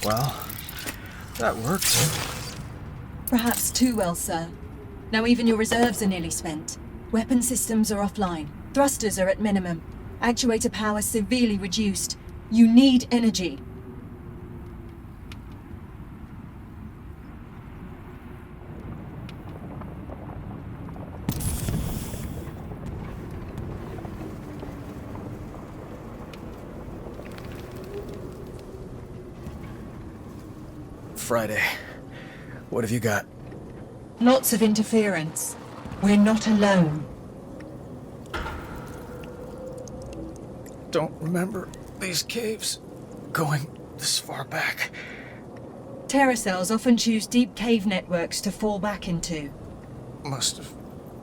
Well, that worked. Perhaps too well, sir. Now even your reserves are nearly spent. Weapon systems are offline. Thrusters are at minimum. Actuator power severely reduced. You need energy. Friday. What have you got? Lots of interference. We're not alone. Don't remember these caves going this far back. Terracells often choose deep cave networks to fall back into. Must have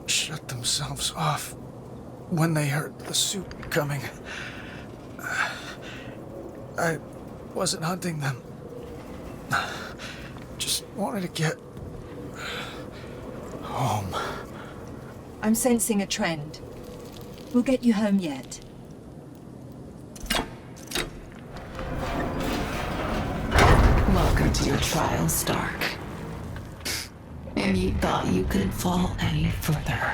shut themselves off when they heard the suit coming. I wasn't hunting them. Just wanted to get home. I'm sensing a trend. We'll get you home yet. Welcome to your trial, Stark. And you thought you couldn't fall any further.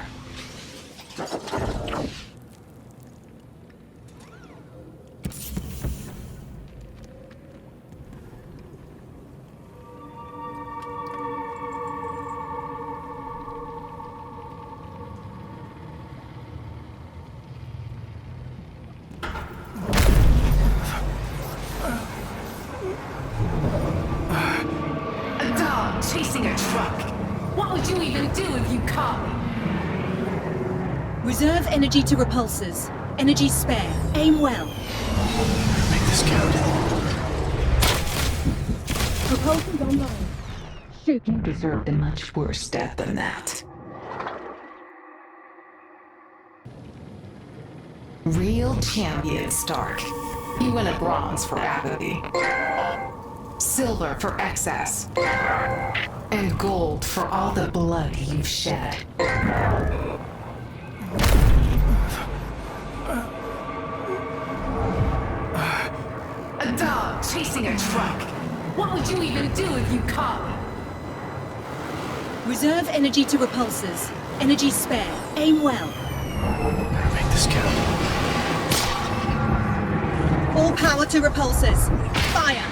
Chasing a truck. What would you even do if you caught me? Reserve energy to repulsors. Energy spare. Aim well. Make this count. Propulsion's online. You deserved a much worse death than that. Real champion, Stark. You win a bronze for apathy. Silver for excess. And gold for all the blood you've shed. A dog chasing a truck. What would you even do if you caught me? Reserve energy to repulsors. Energy spare. Aim well. Better make this count. All power to repulsors. Fire!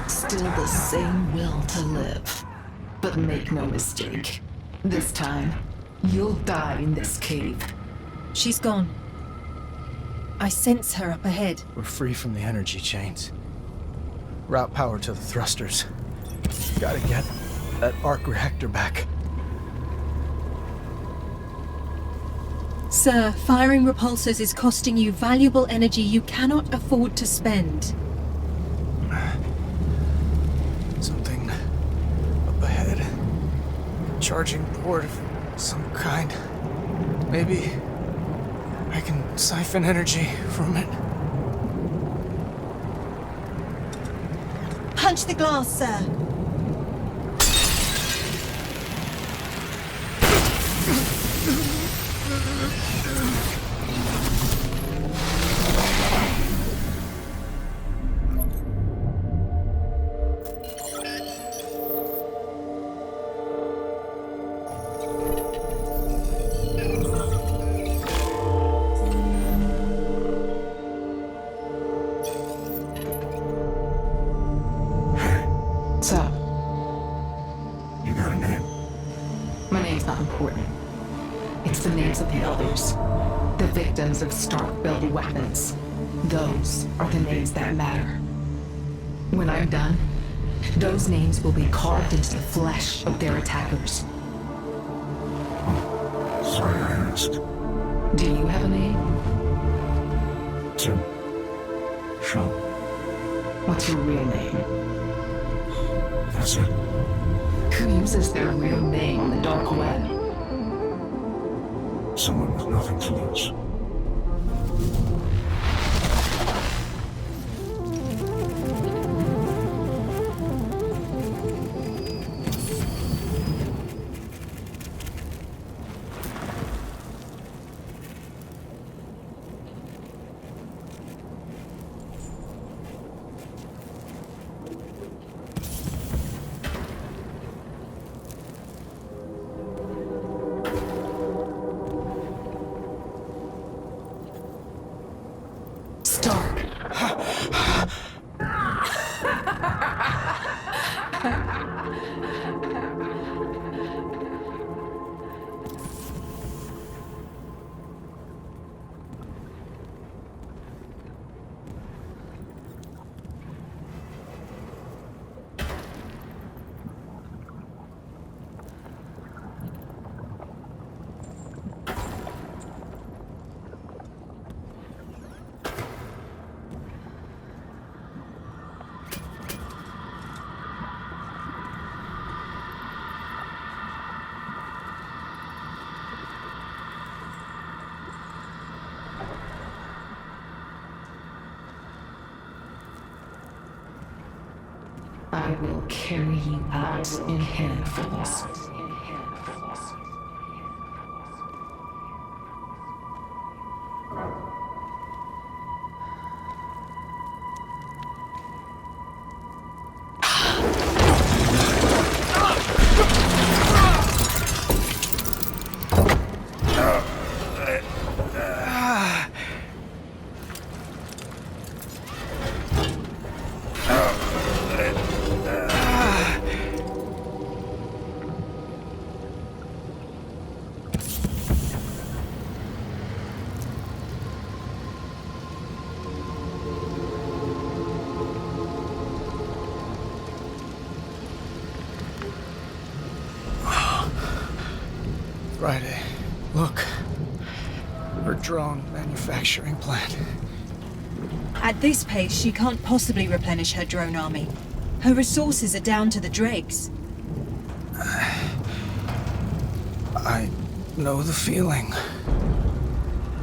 Still the same will to live. But make no mistake. This time, you'll die in this cave. She's gone. I sense her up ahead. We're free from the energy chains. Route power to the thrusters. Gotta get that arc reactor back. Sir, firing repulsors is costing you valuable energy you cannot afford to spend. Something up ahead. Charging port of some kind. Maybe I can siphon energy from it. Punch the glass, sir. So, You got a name? my name's not important. It's the names of the others. The victims of Stark-built weapons. Those are the names that matter. When I'm done, those names will be carved into the flesh of their attackers. Sorry I asked. Do you have a name? Tim. Sean. What's your real name? That's it. Who uses their real name on the dark web? Someone with nothing to lose. I will carry you out in handfuls. Friday. Look. Her drone manufacturing plant. At this pace, she can't possibly replenish her drone army. Her resources are down to the dregs. I know the feeling.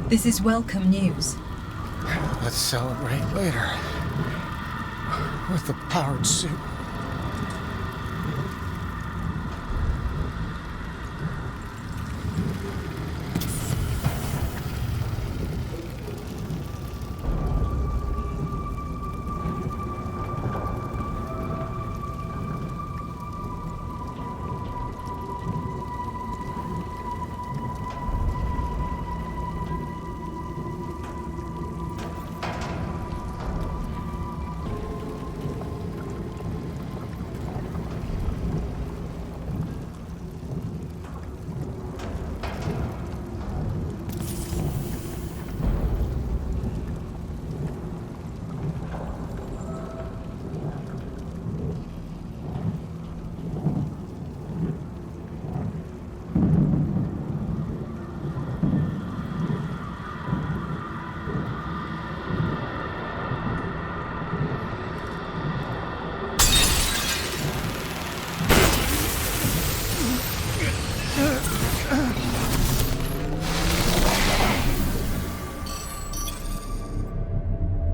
This is welcome news. Let's celebrate later. With a powered suit.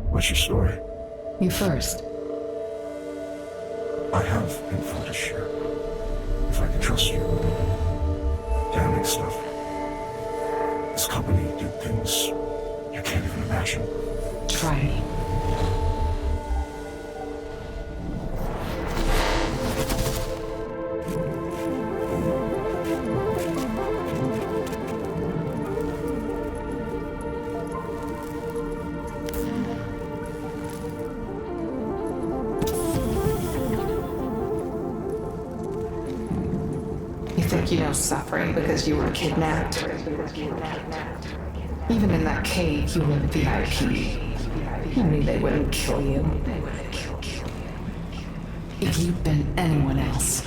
What's your story? You first. I have info to share. If I can trust you. Damning stuff. This company did things you can't even imagine. Try me. You know suffering because you were kidnapped. Even in that cave, you were VIP. You knew they wouldn't kill you. If you'd been anyone else,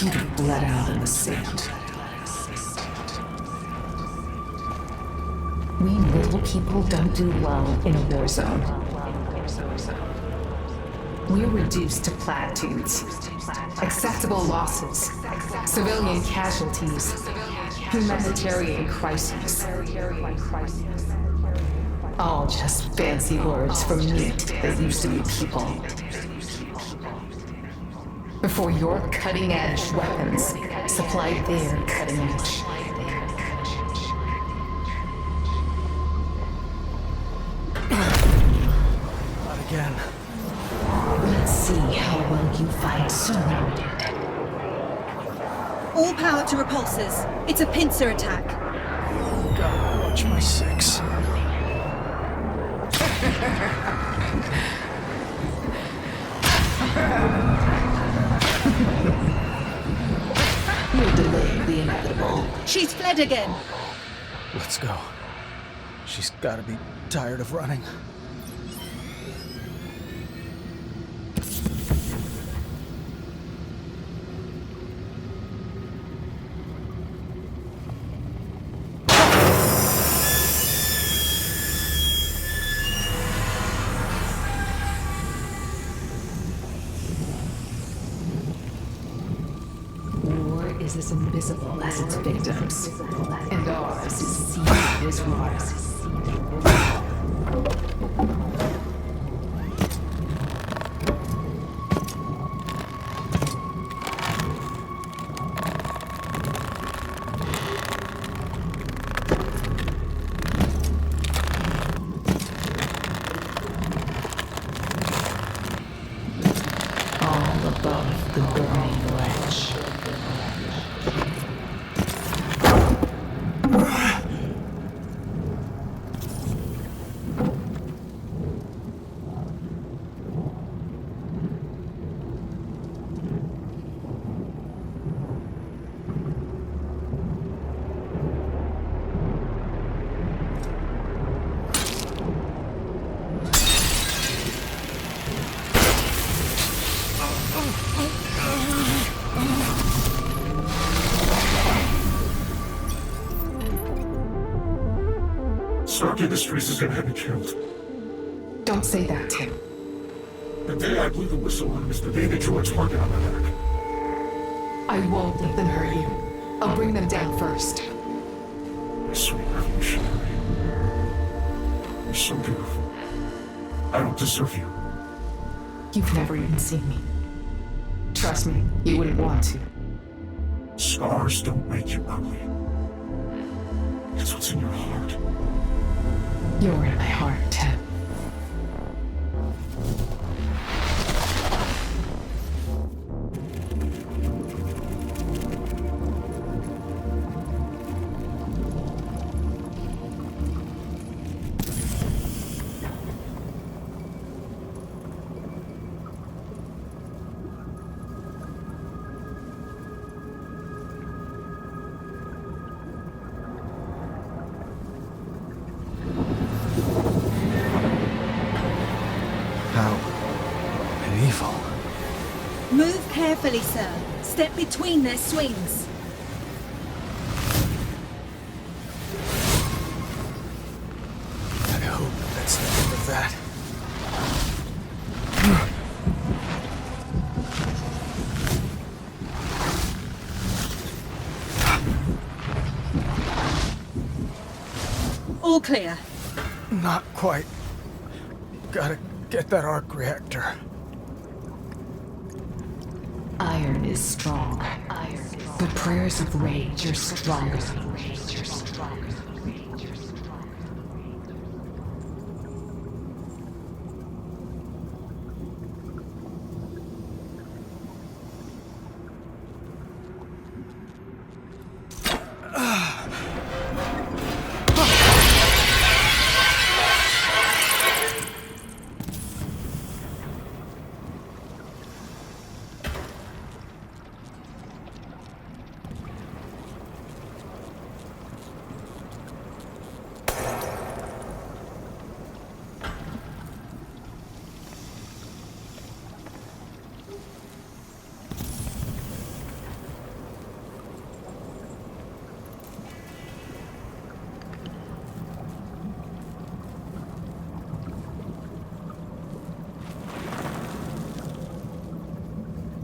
you'd have bled out in the sand. We little people don't do well in a war zone. We're reduced to platitudes, acceptable losses, civilian casualties, humanitarian crises. All just fancy words for meat that used to be people. Before your cutting-edge weapons supplied their cutting edge. Not again. Let's see how well you fight surrounded. All power to repulsors. It's a pincer attack. Gotta watch my six. fled again. Let's go. She's gotta be tired of running. War is as invisible as its victims, and ours is sealed as wars. All above the burning ledge. Stark Industries is gonna have me killed. Don't say that, Tim. The day I blew the whistle on is the day they drew a target on my back. I won't let them hurt you. I'll bring them down first. My sweet revolutionary. You're so beautiful. I don't deserve you. You've never even seen me. Trust me, you wouldn't want to. Scars don't make you ugly. It's what's in your heart. You're in my heart, Tim. How evil. Move carefully, sir. Step between their swings. I hope that's the end of that. All clear. Not quite. Gotta get that arc reactor. Iron is strong. But prayers of rage are stronger.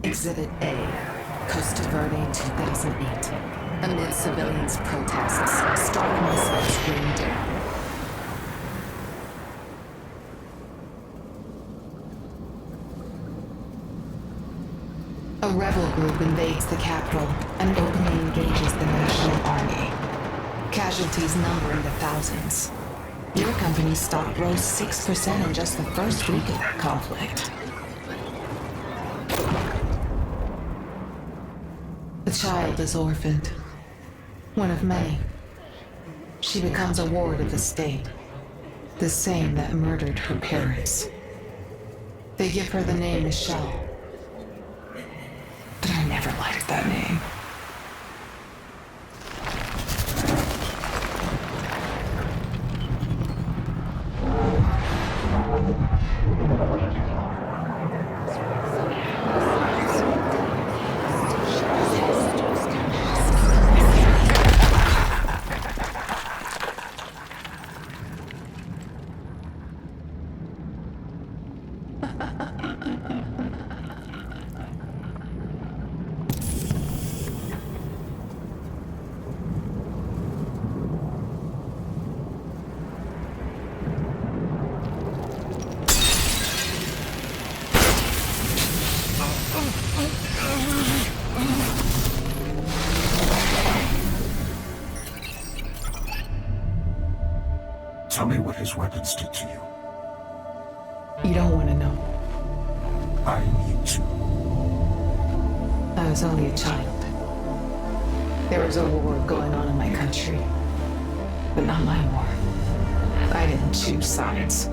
Exhibit A, Costa Verde 2008. Amid civilians' protests, Stark missiles rain down. A rebel group invades the capital and openly engages the National Army. Casualties number in the thousands. Your company's stock rose 6% in just the first week of that conflict. The child is orphaned. One of many. She becomes a ward of the state. The same that murdered her parents. They give her the name Michelle. But I never liked that name. Tell me what his weapons did to you. You don't want to know. I need to. I was only a child. There was a war going on in my country. But not my war. I didn't choose sides.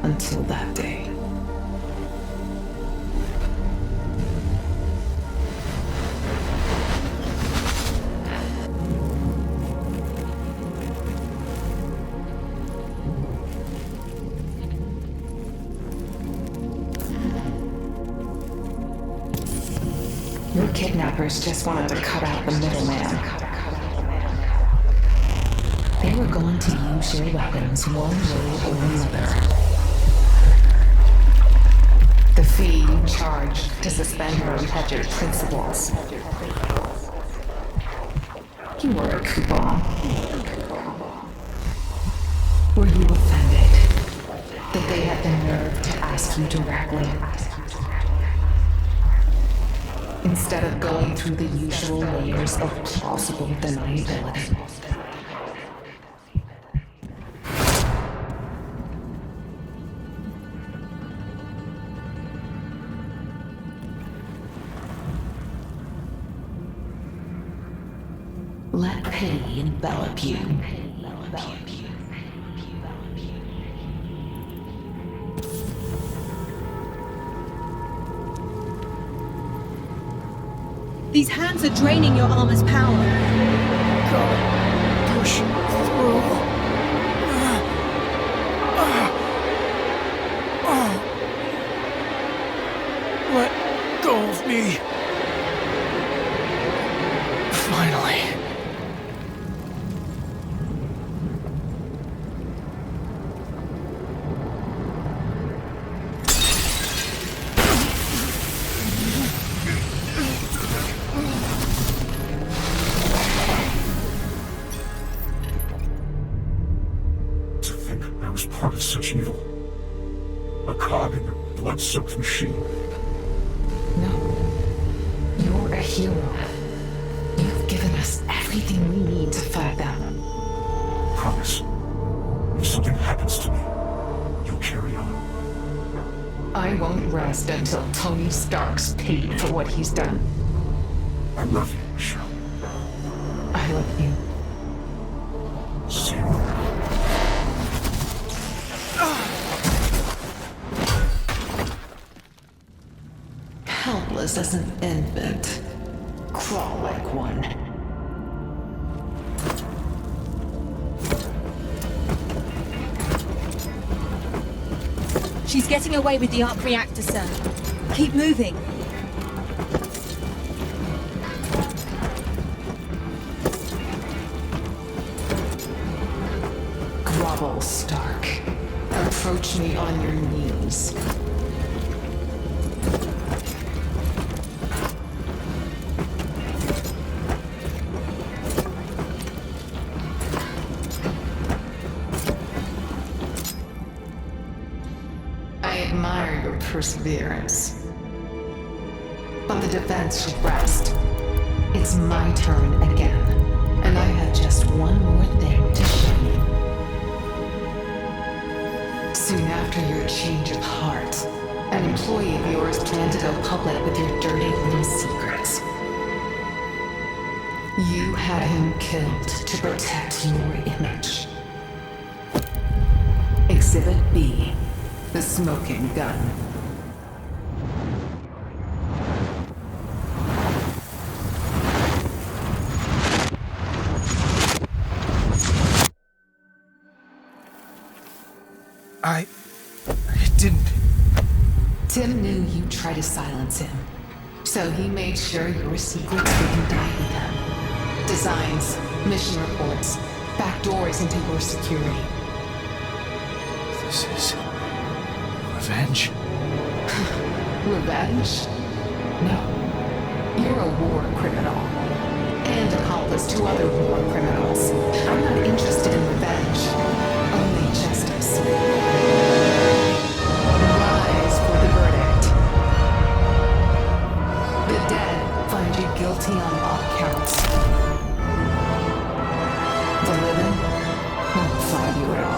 Until that day. Your kidnappers just wanted to cut out the middleman. They were going to use your weapons one way or another. The fee you charged to suspend her had your principles. You were a coupon. Were you offended that they had the nerve to ask you directly? Instead of going through the usual layers of plausible deniability. Let pity envelop you. These hands are draining your armor's power. Gotta push through. Let go of me. Finally. Part of such evil. A cog in a blood-soaked machine. No. You're a hero. You've given us everything we need to fight them. Promise. If something happens to me, you'll carry on. I won't rest until Tony Stark's paid for what he's done. I love you, Michelle. I love you. See you. Helpless as an infant. Crawl like one. She's getting away with the arc reactor, sir. Keep moving. Grovel, Stark. Approach me on your knees. I admire your perseverance. But the defense should rest. It's my turn again, and I have just one more thing to show you. Soon after your change of heart, an employee of yours planned to go public with your dirty little secrets. You had him killed to protect your image. Exhibit B, the smoking gun. I didn't. Tim knew you'd try to silence him, so he made sure your secrets didn't die with him. Designs, mission reports, backdoors into your security. This is revenge. Revenge? No. You're a war criminal. And accomplice to other war criminals. I'm not interested in revenge. Only justice. Rise for the verdict. The dead find you guilty on all counts. The living won't find you at all.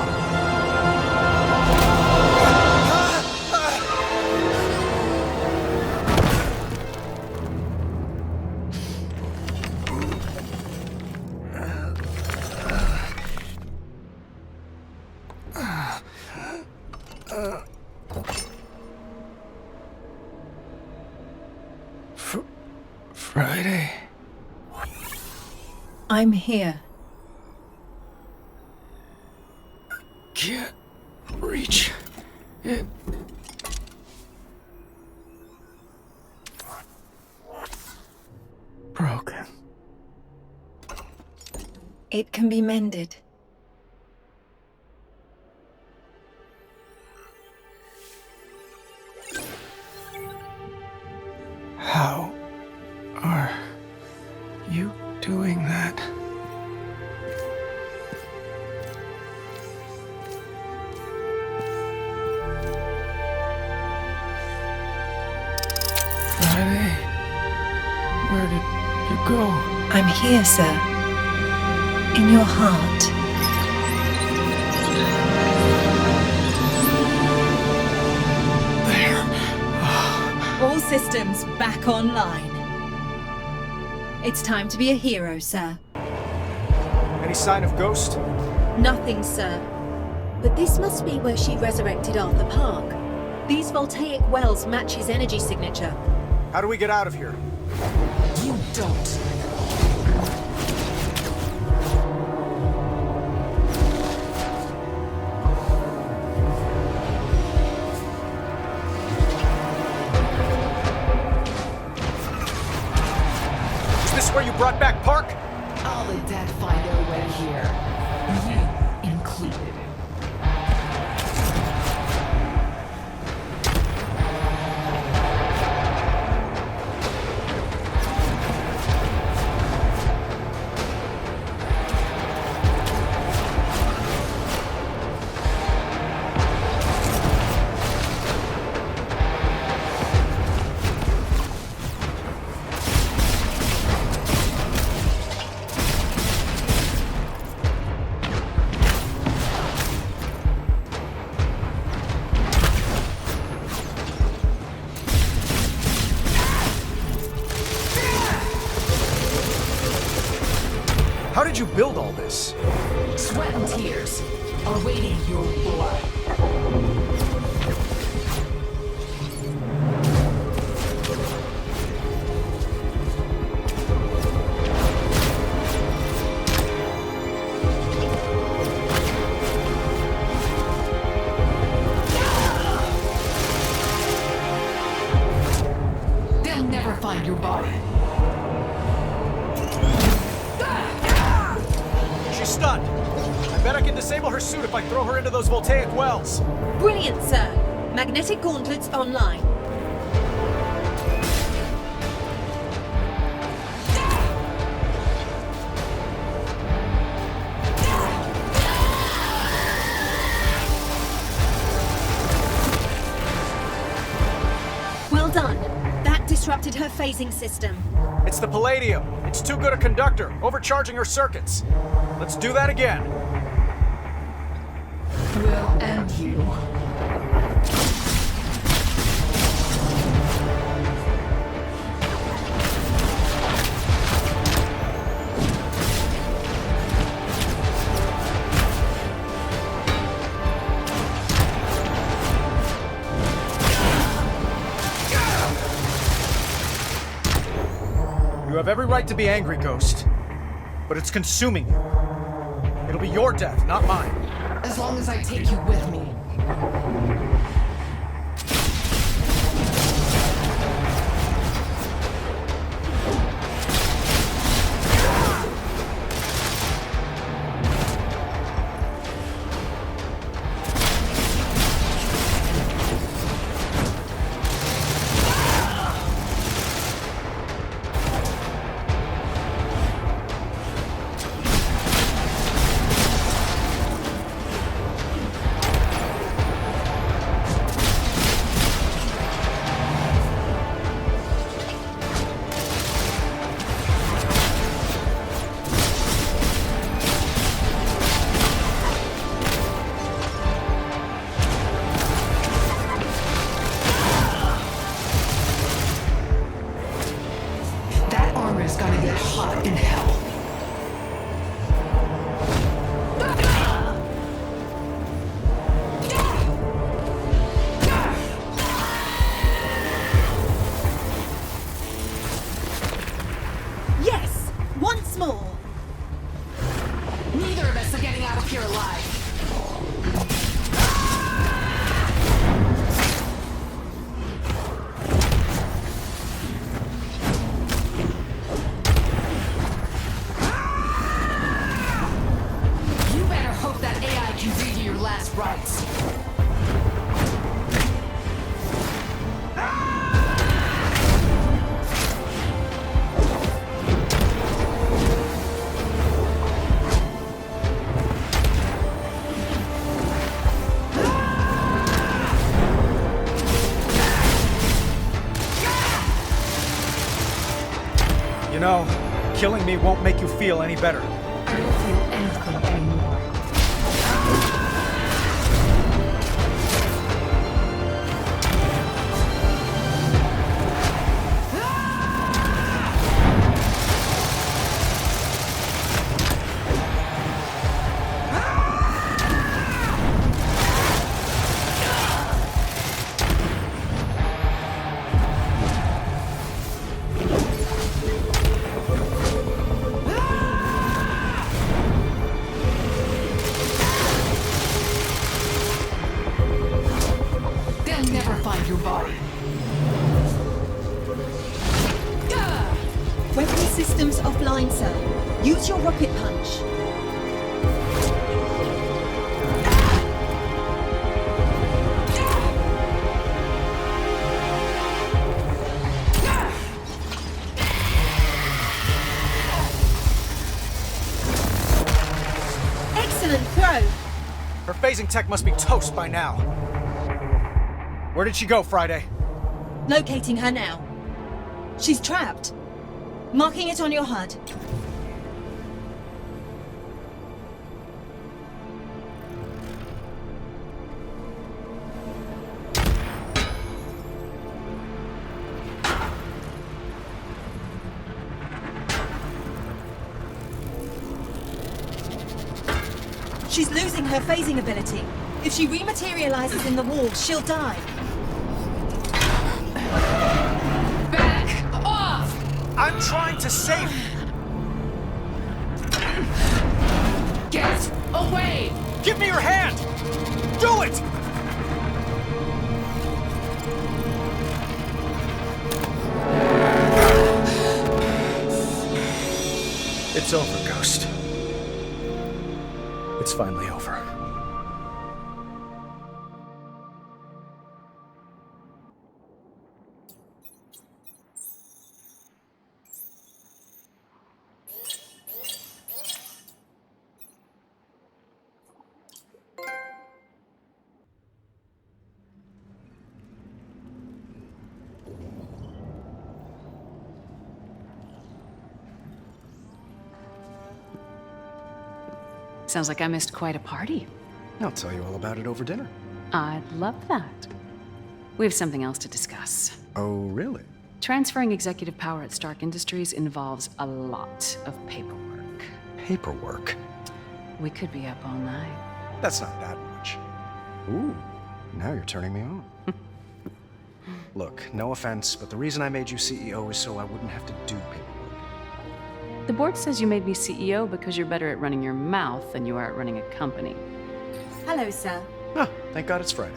Friday. I'm here. Can't reach it. Broken. It can be mended. How are you doing that? Friday, where did you go? I'm here, sir. In your heart. There. All systems back online. It's time to be a hero, sir. Any sign of Ghost? Nothing, sir. But this must be where she resurrected Arthur Park. These voltaic wells match his energy signature. How do we get out of here? You don't. Is this where you brought back Park? All the dead find their way here. You included. How did you build all this? Sweat and tears, awaiting your blood. They'll never find your body. She's stunned. I bet I can disable her suit if I throw her into those voltaic wells. Brilliant, sir. Magnetic gauntlets online. Well done. That disrupted her phasing system. It's the palladium. It's too good a conductor, overcharging her circuits. Let's do that again. We'll end you. You have every right to be angry, Ghost. But it's consuming you. It'll be your death, not mine. As long as I take you with me. It's gonna get hot in hell. Yes! Once more! Neither of us are getting out of here alive. You better hope that AI can read your last rites. You know, killing me won't make you feel any better. I don't feel anything anymore. They'll never find your body. Weapon systems offline, sir. Use your rocket punch. Excellent throw! Her phasing tech must be toast by now. Where did she go, Friday? Locating her now. She's trapped. Marking it on your HUD. She's losing her phasing ability. If she rematerializes in the wall, she'll die. Back off! I'm trying to save you! Get away! Give me your hand! Do it! It's over, Ghost. It's finally over. Sounds like I missed quite a party. I'll tell you all about it over dinner. I'd love that. We have something else to discuss. Oh, really? Transferring executive power at Stark Industries involves a lot of paperwork. Paperwork? We could be up all night. That's not that much. Ooh, now you're turning me on. Look, no offense, but the reason I made you CEO is so I wouldn't have to do paperwork. The board says you made me CEO because you're better at running your mouth than you are at running a company. Hello, sir. Ah, thank God it's Friday.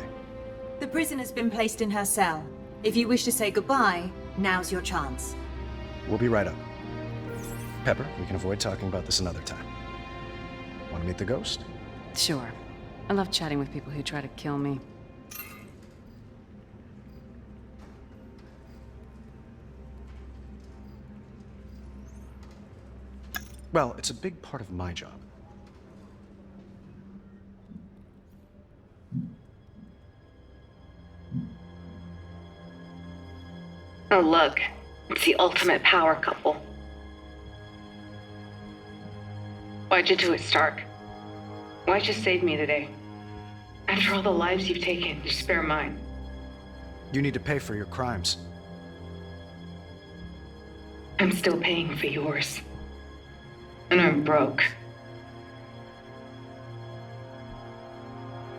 The prisoner's been placed in her cell. If you wish to say goodbye, now's your chance. We'll be right up. Pepper, we can avoid talking about this another time. Want to meet the ghost? Sure. I love chatting with people who try to kill me. Well, it's a big part of my job. Oh, look. It's the ultimate power couple. Why'd you do it, Stark? Why'd you save me today? After all the lives you've taken, you spare mine. You need to pay for your crimes. I'm still paying for yours. And I'm broke.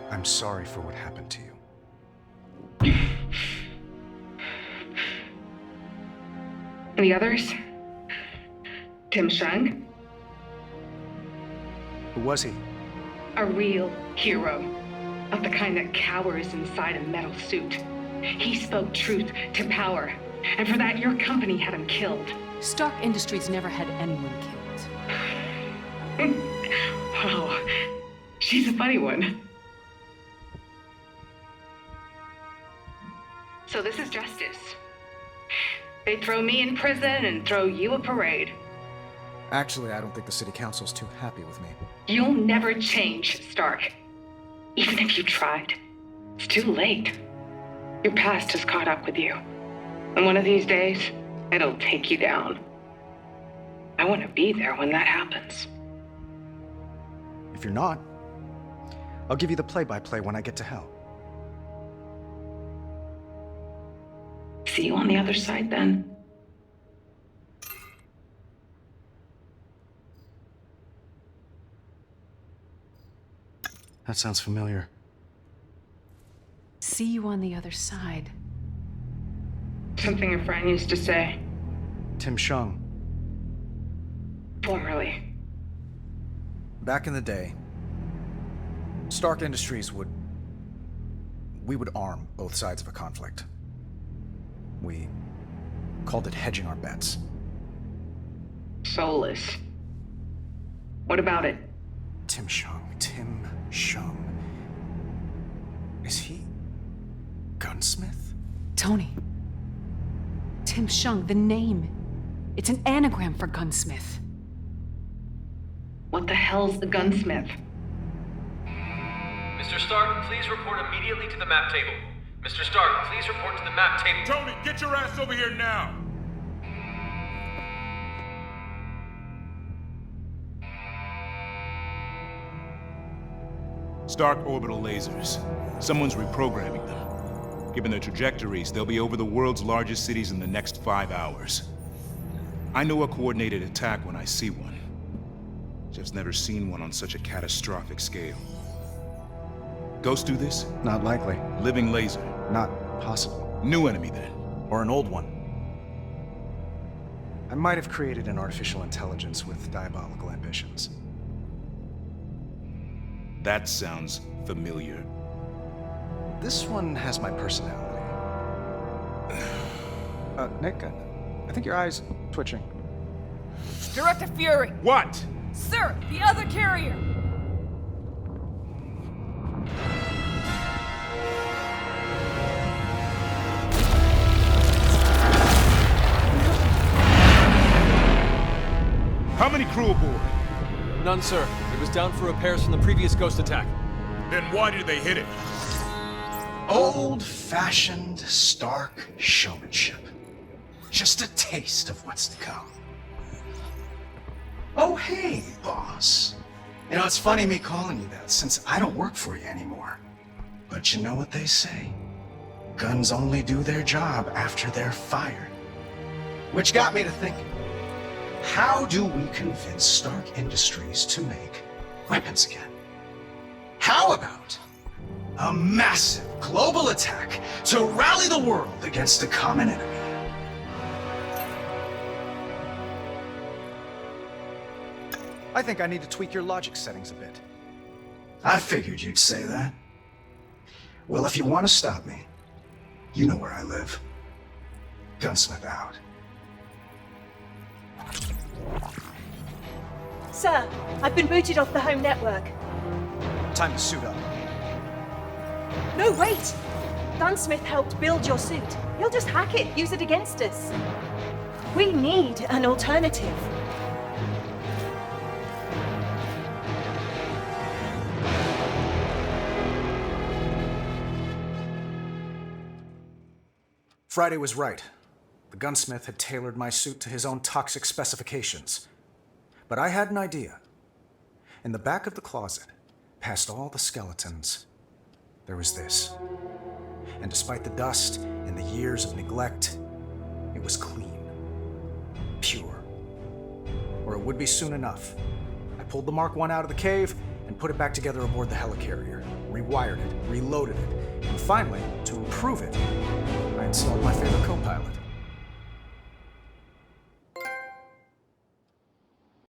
I'm sorry for what happened to you. And the others? Tim Shung? Who was he? A real hero. Not the kind that cowers inside a metal suit. He spoke truth to power. And for that, your company had him killed. Stark Industries never had anyone killed. Wow. She's a funny one. So this is justice. They throw me in prison and throw you a parade. Actually, I don't think the city council's too happy with me. You'll never change, Stark. Even if you tried. It's too late. Your past has caught up with you. And one of these days, it'll take you down. I want to be there when that happens. If you're not, I'll give you the play-by-play when I get to hell. See you on the other side then. That sounds familiar. See you on the other side. Something a friend used to say. Tim Shung. Formerly. Back in the day, Stark Industries would arm both sides of a conflict. We called it hedging our bets. Soulless. What about it? Tim Shung. Is he Gunsmith? Tony. Tim Shung, the name. It's an anagram for Gunsmith. What the hell's the Gunsmith? Mr. Stark, please report immediately to the map table. Mr. Stark, please report to the map table. Tony, get your ass over here now! Stark orbital lasers. Someone's reprogramming them. Given their trajectories, they'll be over the world's largest cities in the next 5 hours. I know a coordinated attack when I see one. Just never seen one on such a catastrophic scale. Ghosts do this? Not likely. Living laser. Not possible. New enemy then. Or an old one. I might have created an artificial intelligence with diabolical ambitions. That sounds familiar. This one has my personality. Nick, I think your eye's twitching. Director Fury! What? Sir, the other carrier! How many crew aboard? None, sir. It was down for repairs from the previous ghost attack. Then why did they hit it? Old-fashioned Stark showmanship. Just a taste of what's to come. Oh, hey, boss. You know, it's funny me calling you that, since I don't work for you anymore. But you know what they say? Guns only do their job after they're fired. Which got me to thinking, how do we convince Stark Industries to make weapons again? How about a massive global attack to rally the world against a common enemy? I think I need to tweak your logic settings a bit. I figured you'd say that. Well, if you want to stop me, you know where I live. Gunsmith out. Sir, I've been booted off the home network. Time to suit up. No, wait! Gunsmith helped build your suit. He'll just hack it, use it against us. We need an alternative. Friday was right. The gunsmith had tailored my suit to his own toxic specifications. But I had an idea. In the back of the closet, past all the skeletons, there was this. And despite the dust and the years of neglect, it was clean. Pure. Or it would be soon enough. I pulled the Mark I out of the cave and put it back together aboard the helicarrier, rewired it, reloaded it, and finally, to improve it, I installed my favorite co-pilot.